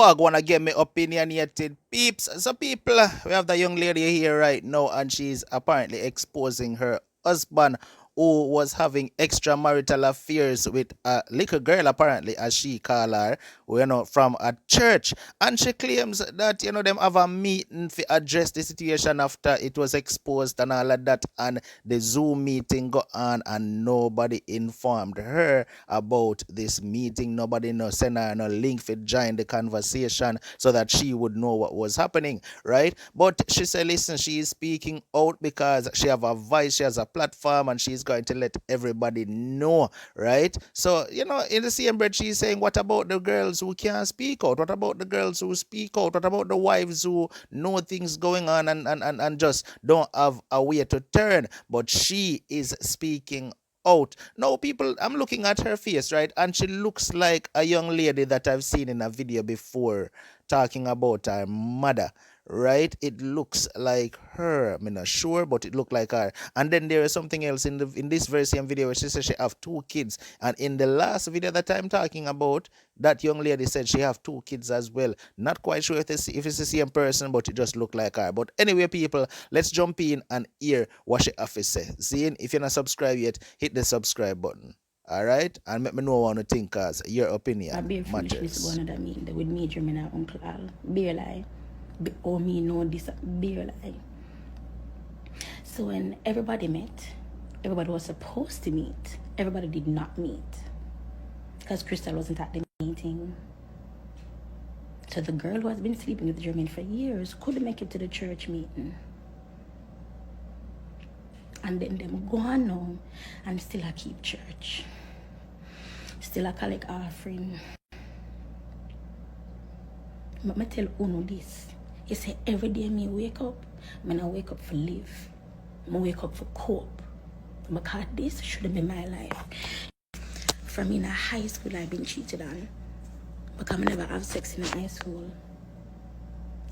I wanna get me opinionated peeps. So people, we have the young lady here right now, and she's apparently exposing her husband who was having extramarital affairs with a little girl, apparently, as she call her, from a church. And she claims that, them have a meeting to address the situation after it was exposed and all of that. And the Zoom meeting go on, and nobody informed her about this meeting. Nobody no send her no link to join the conversation so that she would know what was happening, right? But she said, listen, she is speaking out because she have a voice, she has a platform, and she's going to let everybody know, right? So, in the same breath, she's saying, what about the girls who can't speak out? What about the girls who speak out? What about the wives who know things going on and just don't have a way to turn? But she is speaking out. Now, people, I'm looking at her face, right? And she looks like a young lady that I've seen in a video before talking about her mother, right? It looks like her. I'm not sure, but it looked like her. And then there is something else in this very same video where she says she have 2 kids. And in the last video that I'm talking about, that young lady said she have 2 kids as well. Not quite sure if it's the same person, but it just looked like her. But anyway, people, let's jump in and hear what she have to say. Seeing, if you're not subscribed yet, hit the subscribe button. All right, and let me know what you think, cause your opinion matters. Going to mean with me, German and Uncle Al. Beer lie. Oh, me know this beer lie. So when everybody met, everybody was supposed to meet. Everybody did not meet because Crystal wasn't at the meeting. So the girl who has been sleeping with German for years couldn't make it to the church meeting. And then them go on now and still I keep church. Still I collect offering. But I tell Uno this. He say every day me wake up, I wake up for live. I wake up for cope. Because this should be my life. From in high school I've been cheated on. Because I never have sex in high school.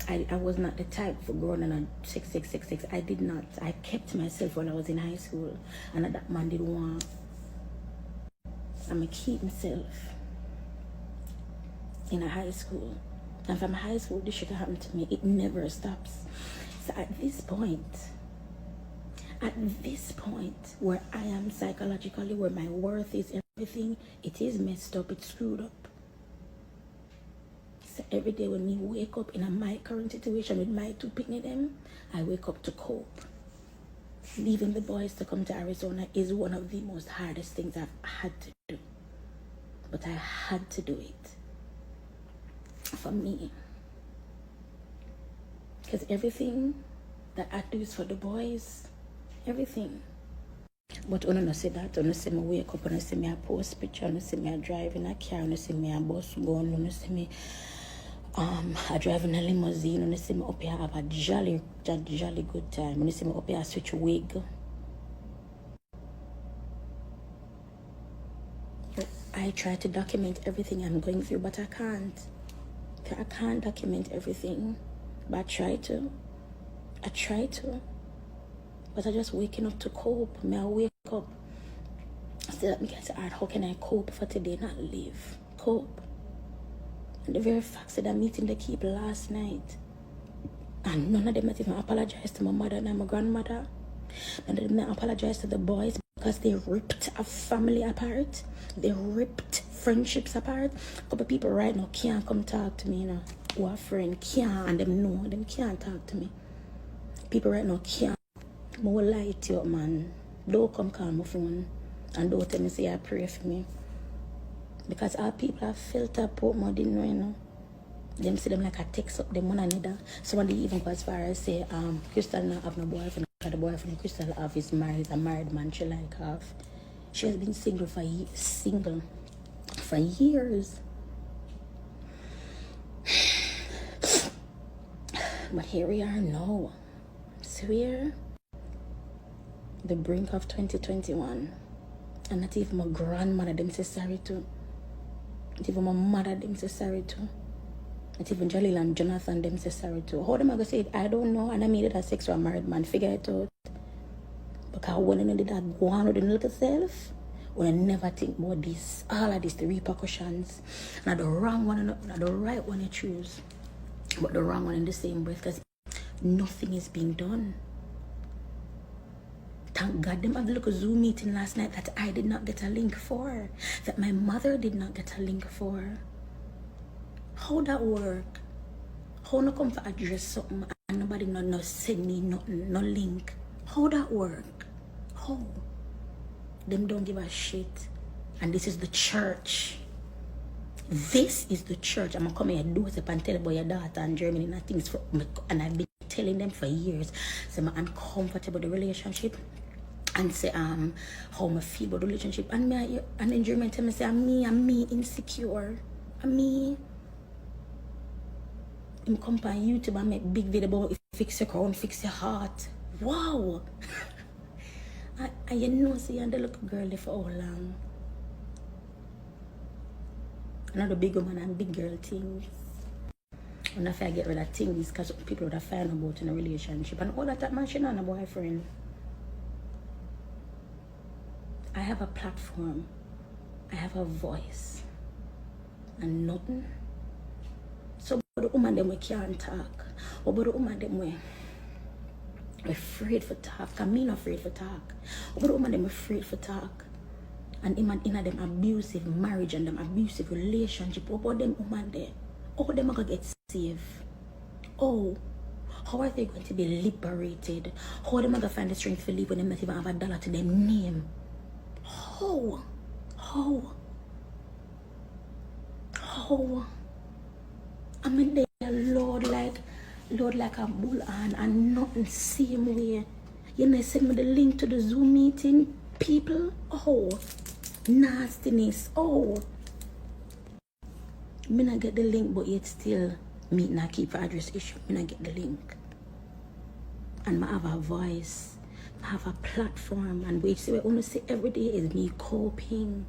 I was not the type for growing on a 6666. I did not. I kept myself when I was in high school. And that man didn't want. I'm going to keep myself in a high school. And from high school, this shit happened to me. It never stops. So at this point, where I am psychologically, where my worth is, everything, it is messed up. It's screwed up. So every day when me wake up in my current situation with my 2 picnic them, I wake up to cope. Leaving the boys to come to Arizona is one of the most hardest things I've had to do. But I had to do it. For me. Because everything that I do is for the boys. Everything. But when I say that, when I see me wake up, when I see me I post picture, when I see me I drive in a car, when I see me I bus going, when I see me I drive in a limousine, when I see me up here I have a jolly good time. When I see me up here I switch wig. I try to document everything I'm going through, but I can't. I can't document everything, but I try to. But I just waking up to cope. I wake up. Still let me get to art. How can I cope for today, not live? Cope. And the very facts that I'm meeting they keep last night. And none of them not even apologize to my mother and my grandmother. None of them not apologize to the boys because they ripped a family apart. They ripped friendships apart. A couple people right now can't come talk to me, who are friends can't, and them know them can't talk to me. People right now can't. I will lie to you, man. Don't come call my phone and don't tell me say I pray for me. Because our people have felt up what more didn't know, Them see them like I text up them one another. Somebody even go as far as say, Crystal not have no boyfriend. The boyfriend Crystal have is married, a married man she like have. She has been single for years. But here we are now. So we're the brink of 2021. And not even my grandmother them say sorry to. Not even my mother them say sorry to. Not even Jalil and Jonathan them say sorry to. How them I go say it? I don't know. And I made it a sex or a married man. Figure it out. Because when I did that go on with the little self, We never think about this, all of this, the repercussions. Not the wrong one, not the right one you choose, but the wrong one in the same breath, because nothing is being done. Thank God them had a little Zoom meeting last night that I did not get a link for, that my mother did not get a link for. How that work? How no come for address something and nobody no send me nothing, no link? How that work? How? Them don't give a shit. And this is the church. This is the church. I'm gonna come here and do it and tell about your daughter in Germany and things for me, and I've been telling them for years. So I'm uncomfortable with the relationship. And say how I feel about the relationship. And in German tell me say I'm me insecure. I'm me. I'm come on YouTube and make big video about if fix your crown, fix your heart. Wow. And you know, see, and the little girl there for how long? Another big woman and big girl things. And if I get rid of things, because people would have found about in a relationship. And all that man, she not a boyfriend. I have a platform. I have a voice. And nothing. So, but the woman them we can't talk. Or but the woman them we afraid for talk. I mean afraid for talk. Or but the woman them afraid for talk. And in them abusive marriage and them abusive relationship. What about them woman there? How them are going to get saved? Oh, how are they going to be liberated? How are they going to find the strength to live when they not even have a dollar to their name? How? I mean, they are Lord like a bull and nothing same way. You know, send me the link to the Zoom meeting, people. Oh, nastiness. Oh, me not get the link, but yet still me not keep address issue. Me not get the link, and I have a voice. I have a platform, and we see what I want to say every day is me coping.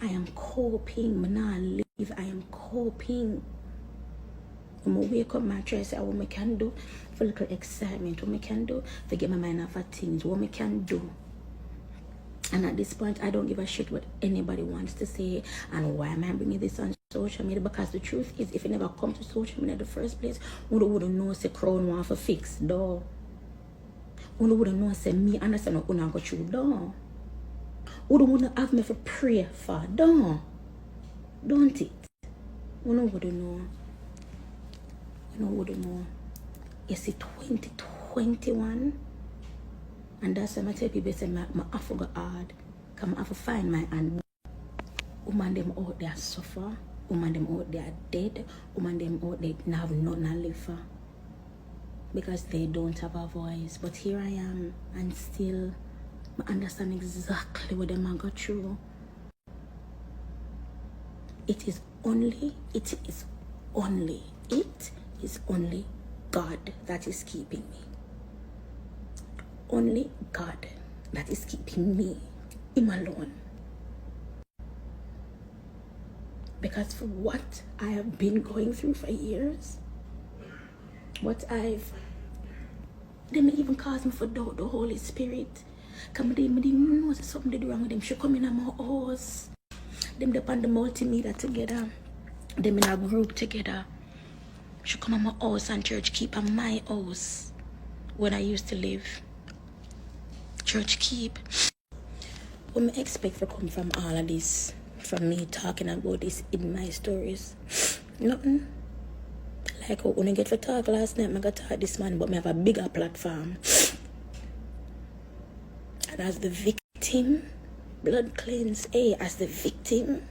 I am coping. Me not live. I am coping. When I wake up, I try to say what I can do for a little excitement. What I can do to get my mind off of things. What I can do. And at this point, I don't give a shit what anybody wants to say. And why am I bringing this on social media? Because the truth is, if it never come to social media in the first place, we wouldn't know say crown want for fix, though. We wouldn't know say me understand what I go through, though. We wouldn't have me for pray for, though. Don't it? We wouldn't know. You know. You see, 2021, and that's why I tell people, say, I have to go hard. Because I have to find my hand. Woman them out there suffer. Woman them out there dead. Woman them out there have nothing to live for. Because they don't have a voice. But here I am, and still, I understand exactly what them I go through. It is only God that is keeping me. Only God that is keeping me, him alone. Because for what I have been going through for years, they may even cause me for doubt the Holy Spirit. Because they didn't know something did wrong with them. She come in at my house. Them on the multimedia together. Them in a group together. She come at my house and church keep at my house when I used to live. Church keep. What I expect to come from all of this, from me talking about this in my stories? Nothing. Like when I get to talk last night, I got to talk this man, but I have a bigger platform. And as the victim, blood cleanse, as the victim,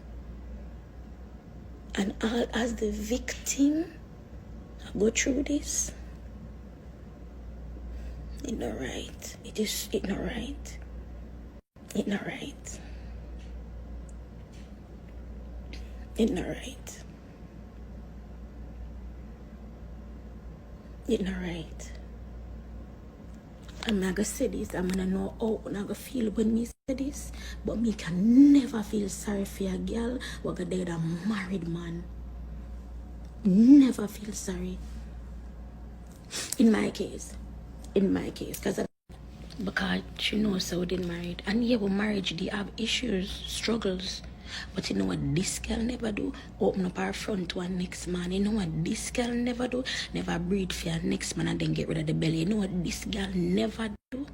and all as the victim, I go through this. It's not right. It's not right. It's not right. It's not right. It's not right. I'm not gonna say this. I'm gonna know how I'm gonna feel when me say this. But me can never feel sorry for a girl who got dead a married man. Never feel sorry. In my case. Because Because she knows so didn't married. And yeah, with marriage, they have issues, struggles. But you know what this girl never do? Open up her front to her next man. You know what this girl never do? Never breed for her next man and then get rid of the belly. You know what this girl never do?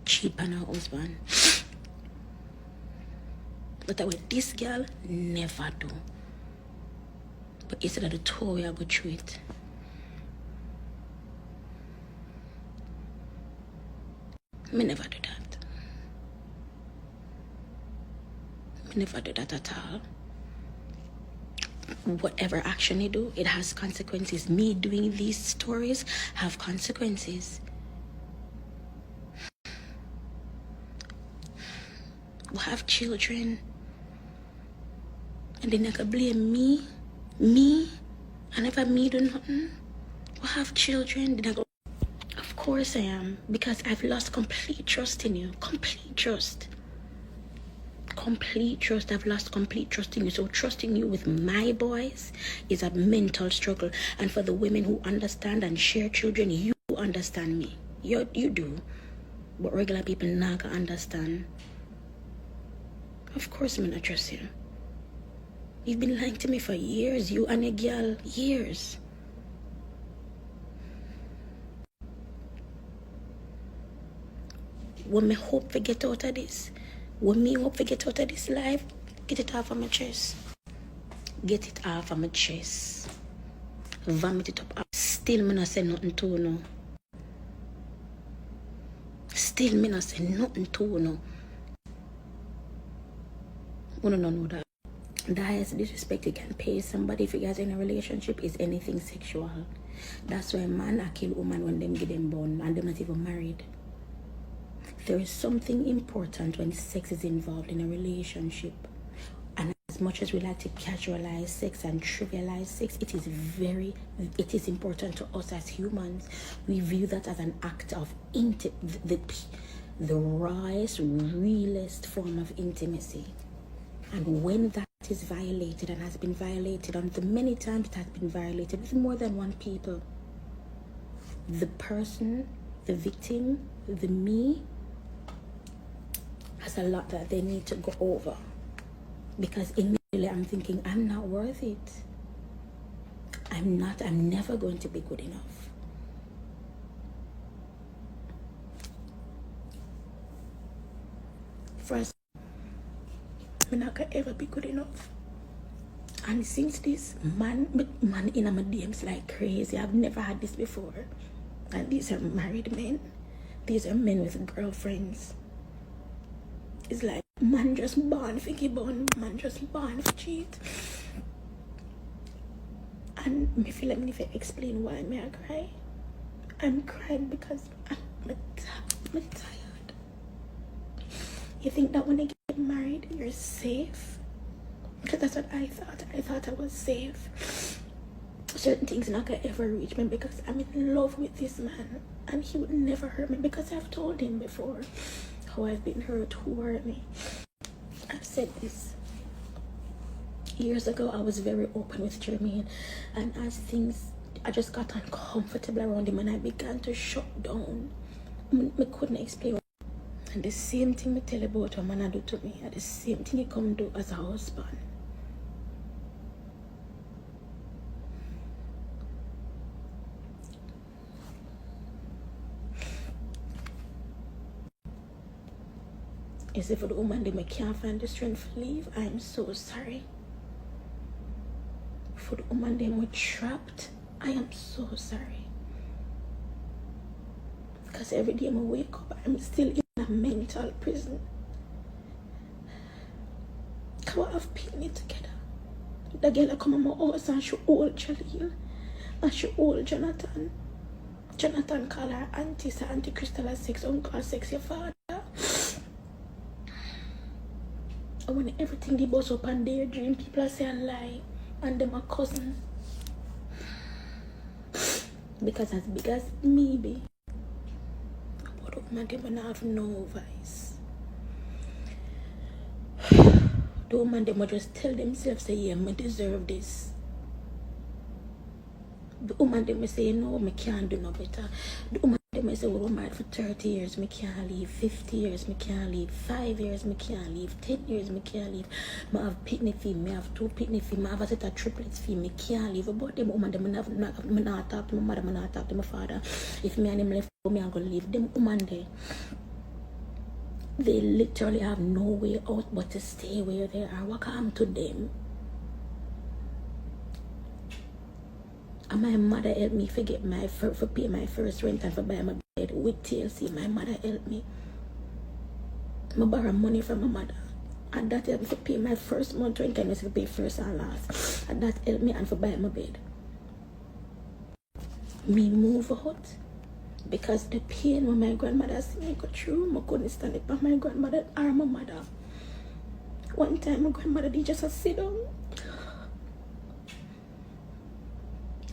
Cheat on her husband. But that what this girl never do. But instead of the two, we are go through it. Me never do that. Me never do that at all. Whatever action you do, it has consequences. Me doing these stories have consequences. We have children. And then they can blame me. And if me do nothing, we have children. Then I go, of course I am. Because I've lost complete trust in you. Complete trust. I've lost complete trust in you. So trusting you with my boys is a mental struggle. And for the women who understand and share children, you understand me. You do. But regular people not gonna understand. Of course I'm not trust you. You've been lying to me for years, you and a girl. Years. When me hope to get out of this, when me hope to get out of this life, get it off of my chest. Get it off of my chest. Vomit it up. Still me not say nothing to no. Still me not say nothing to no. We don't know that. The highest disrespect you can pay somebody if you guys in a relationship is anything sexual. That's why man I kill woman when them get them born and they're not even married. There is something important when sex is involved in a relationship. And as much as we like to casualize sex and trivialize sex, it is important to us as humans. We view that as an act of the rawest, realest form of intimacy. And when that is violated and has been violated, and the many times it has been violated with more than one people, the person, the victim, the me, has a lot that they need to go over. Because immediately I'm thinking, I'm not worth it. I'm never going to be good enough. First, I'm not gonna ever be good enough. And since this man in my DMs like crazy, I've never had this before. And these are married men. These are men with girlfriends. It's like man just born for give on, man just born for cheat. And me feel like me if I explain why me I cry. I'm crying because I'm tired. You think that when I get married, you're safe? Because that's what I thought. I thought I was safe. Certain things not gonna ever reach me because I'm in love with this man. And he would never hurt me because I've told him before how I've been hurt, who hurt me. I've said this. Years ago, I was very open with Jermaine. And as things, I just got uncomfortable around him and I began to shut down. I couldn't explain. And the same thing I tell about what man do to me, and the same thing he come do as a husband. As if for the woman they can't find the strength to leave, I'm so sorry. For the woman they were trapped, I am so sorry. Because every day I wake up, I'm still in a mental prison. How I've pinned it together. The girl come on my house and she hold Jaleel and she hold Jonathan. Jonathan call her auntie, so Auntie Crystal has sex, uncle sex your father. And when everything they bust up and their dream, people say a lie and them a cousin. Because as big as me be, but the woman them not have no voice. The woman them just tell themselves say, yeah, I deserve this. The woman them say, no, I can't do no better. The woman them me say, well, we're married for 30 years, me can't leave. 50 years, me can't leave. 5 years, me can't leave. 10 years, me can't leave. Me have picnic fee, me have 2 picnic fee, me have a set of triplets fee, me can't leave. About them woman, them me not talk to my mother, me not talk to my father. If me and him left, me I'm gonna leave. Them woman there, they literally have no way out but to stay where they are. What happened to them? And my mother helped me forget for pay my first rent and for buy my bed with TLC. My mother helped me. I borrow money from my mother. And that helped me to pay my first month rent and I to pay first and last. And that helped me and for buy my bed. Me move out. Because the pain when my grandmother see me go through, I couldn't stand it by my grandmother or my mother. One time my grandmother did just sit down.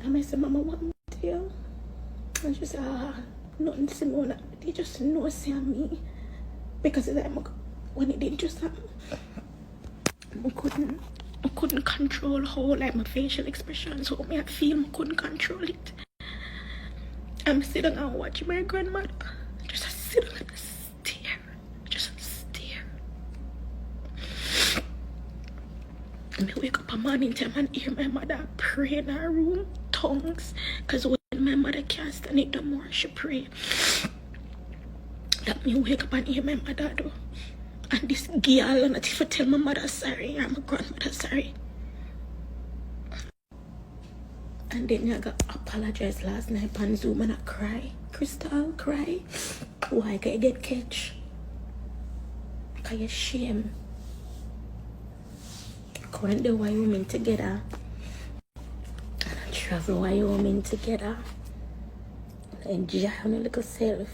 And I said, Mama, what am I to you? And she said, nothing Simona. They just know see me. Because it's like, when it did just happen, I couldn't control how like my facial expressions, how me I feel, I couldn't control it. I'm sitting and watching my grandmother. Just sit down and stare. Just stare. And I wake up a morning time and hear my mother pray in her room, tongues. Because when my mother can't stand it no more, she pray. That me wake up and hear my mother do. And this girl and if I tell my mother sorry or my grandmother sorry. And then I got apologized last night on Zoom and I cry. Crystal, cry. Why can you get catch? Because you're shame. Going to Wyoming together. And I travel Wyoming together. Enjoy your little self.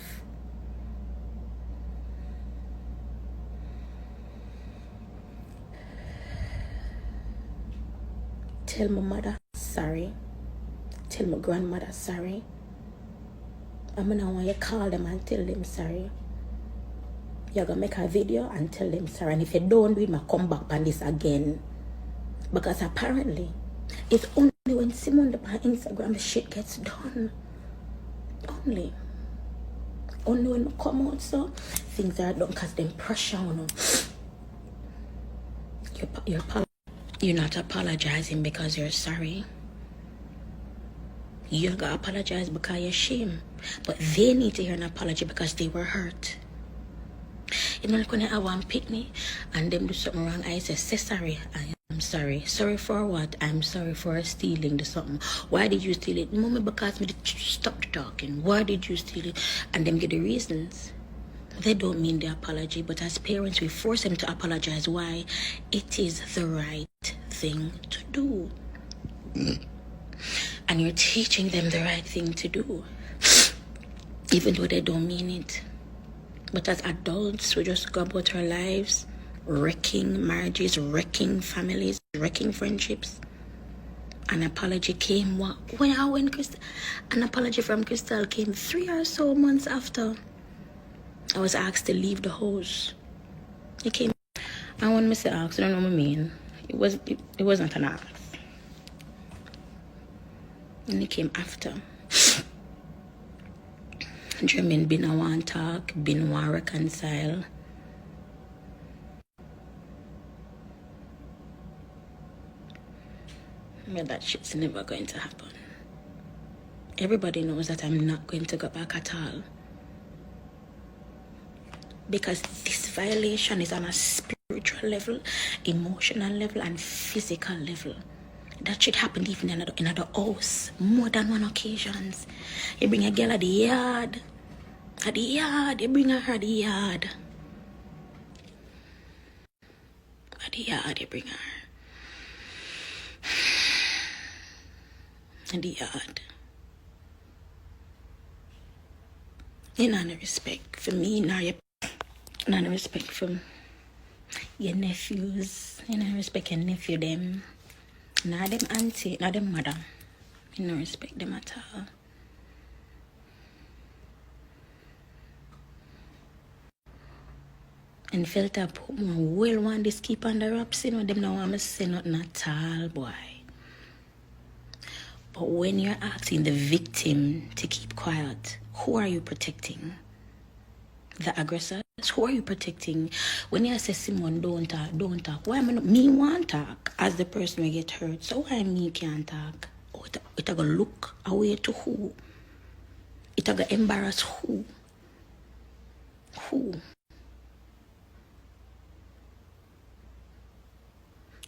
Tell my mother sorry. Tell my grandmother sorry. I'm gonna want you to call them and tell them sorry. You're gonna make a video and tell them sorry. And if you don't do it, I come back on this again. Because apparently, it's only when Simone on Instagram the shit gets done. Only when I come out so things are done because them pressure on you. You're not apologizing because you're sorry. You gotta apologize because you're ashamed. But they need to hear an apology because they were hurt. You know, like when I want picnic and them do something wrong, I say sorry. I'm sorry. Sorry for what? I'm sorry for stealing the something. Why did you steal it? Mommy, because me stop talking. Why did you steal it? And them get the reasons. They don't mean the apology, but as parents, we force them to apologize. Why? It is the right thing to do. And you're teaching them the right thing to do, even though they don't mean it. But as adults, we just go about our lives, wrecking marriages, wrecking families, wrecking friendships. An apology came when an apology from Crystal came 3 or so months after I was asked to leave the house. It came. And when I say asked, I don't know what I mean. It wasn't an ask. And it came after. German been a want talk, been want reconcile. But that shit's never going to happen. Everybody knows that I'm not going to go back at all. Because this violation is on a spiritual level, emotional level, and physical level. That shit happened even in another house, more than one occasions. You bring a girl at the yard. You bring her at the yard. At the yard, you bring her. At the yard. You know, no respect for me, nor no respect for your nephews. You know, respect your nephew, them. Not them auntie, not them mother. You don't respect them at all. And felt up well want this keep under wraps, you know, them now want me say nothing at all, boy. But when you're asking the victim to keep quiet, who are you protecting? The aggressors? Who are you protecting? When you say someone don't talk, why am I not me want talk as the person will get hurt? So why me can't talk? Oh, it gonna look away to who? It gonna embarrass who? Who?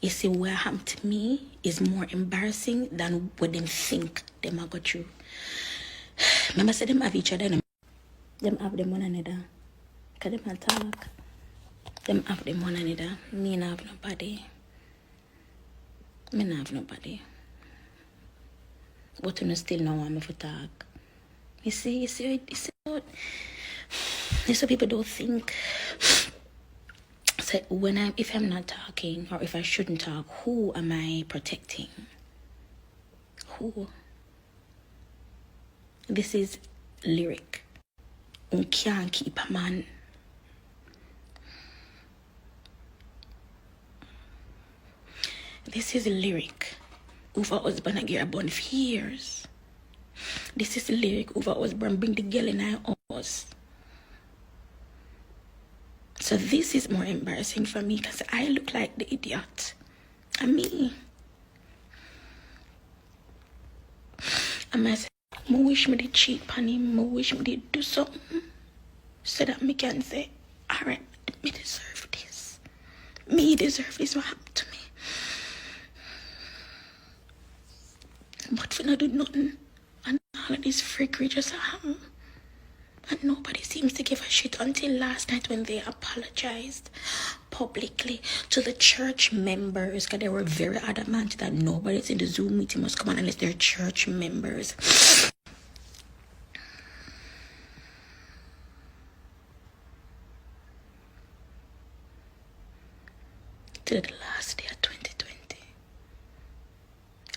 You see, what happened to me is more embarrassing than what them think them I go through. Remember, say them have each other. Them have them one another. Cause them a talk. Them have them one another. Me not have nobody. Me not have nobody. But you still know want me to talk. You see what people don't think. So if I'm not talking or if I shouldn't talk, who am I protecting? Who? This is lyric. You can't keep a man. This is lyric. Over husband and get born for years. This is lyric. Over husband bring the girl in our house. So this is more embarrassing for me because I look like the idiot. And me. And I say, I wish me to cheat on him. I wish me to do something. So that me can say, alright, me deserve this. Me deserve this what happened to me. But if I not do nothing, and all of this freakery just happen. And nobody seems to give a shit until last night when they apologized publicly to the church members, because they were very adamant that nobody's in the Zoom meeting must come on unless they're church members. To the last day of 2020.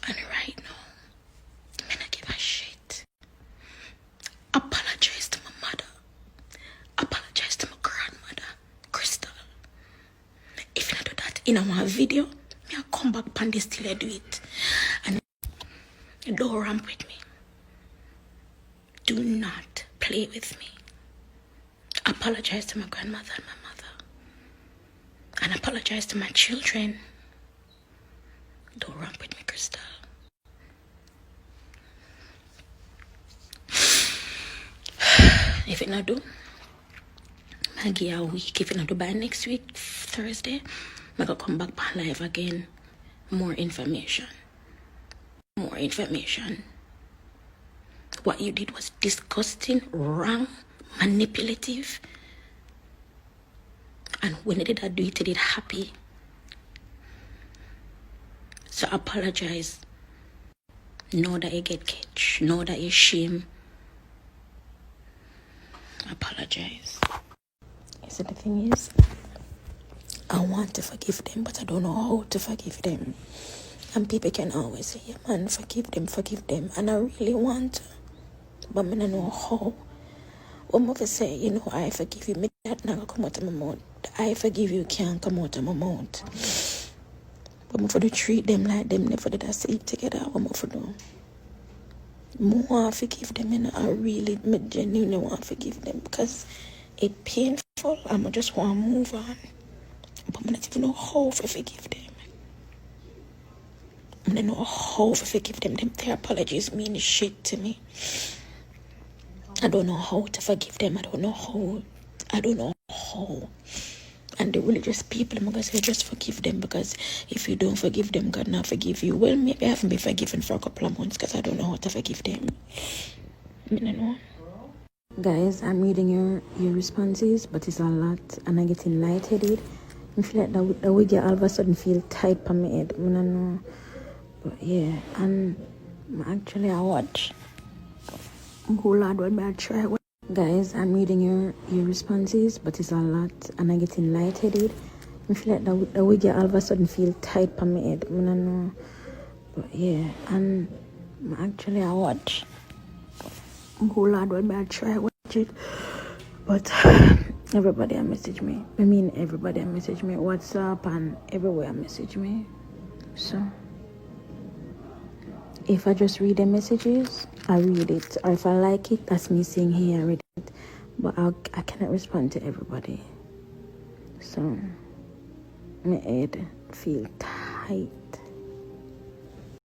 And right now, I'm gonna give a shit. Apologize to my mother. Apologize to my grandmother, Crystal. If I do that in our video, I'll come back and this till I do it. And don't ramp with me. Do not play with me. Apologize to my grandmother and my mother. And apologize to my children. Don't ramp with me, Crystal. If it not do, I'll give you a week. If it not do by next week, Thursday, I'm going to come back live again. More information. More information. What you did was disgusting, wrong, manipulative. And when I did I do it, I did happy. So apologize. Know that you get catch. Know that you shame. Apologize. So the thing is, I want to forgive them, but I don't know how to forgive them. And people can always say, yeah man, forgive them. And I really want to, but I don't know how. When mother say, you know, I forgive you, me that not come out of my mouth. I forgive you can't come out of my mouth. But I'm for to treat them like them never did I sleep together. What I'm for do? More forgive them, and I really, genuinely want to forgive them because it's painful. I just want to move on. But I don't even know how to forgive them. I don't know how to forgive them. Their apologies mean shit to me. I don't know how to forgive them. I don't know how. And the religious people, I'm going to say, just forgive them, because if you don't forgive them, God not forgive you. Well, maybe I haven't been forgiven for a couple of months because I don't know how to forgive them. I don't know. Guys, I'm reading your responses, but it's a lot, and I'm getting lightheaded. I feel like the wig all of a sudden feel tight on my head. I don't know. But yeah, and actually I watch. Oh Lord, what may I try? Guys, I'm reading your responses, but it's a lot, and I'm getting lightheaded. I feel like the wig all of a sudden feel tight on my head. I don't know. But yeah, and actually I watch. Oh Lord, what may I try? Watch it. But everybody message me. Everybody message me. WhatsApp and everywhere message me. So if I just read the messages, I read it. Or if I like it, that's me saying, hey, I read it. But I cannot respond to everybody. So, my head feel tight.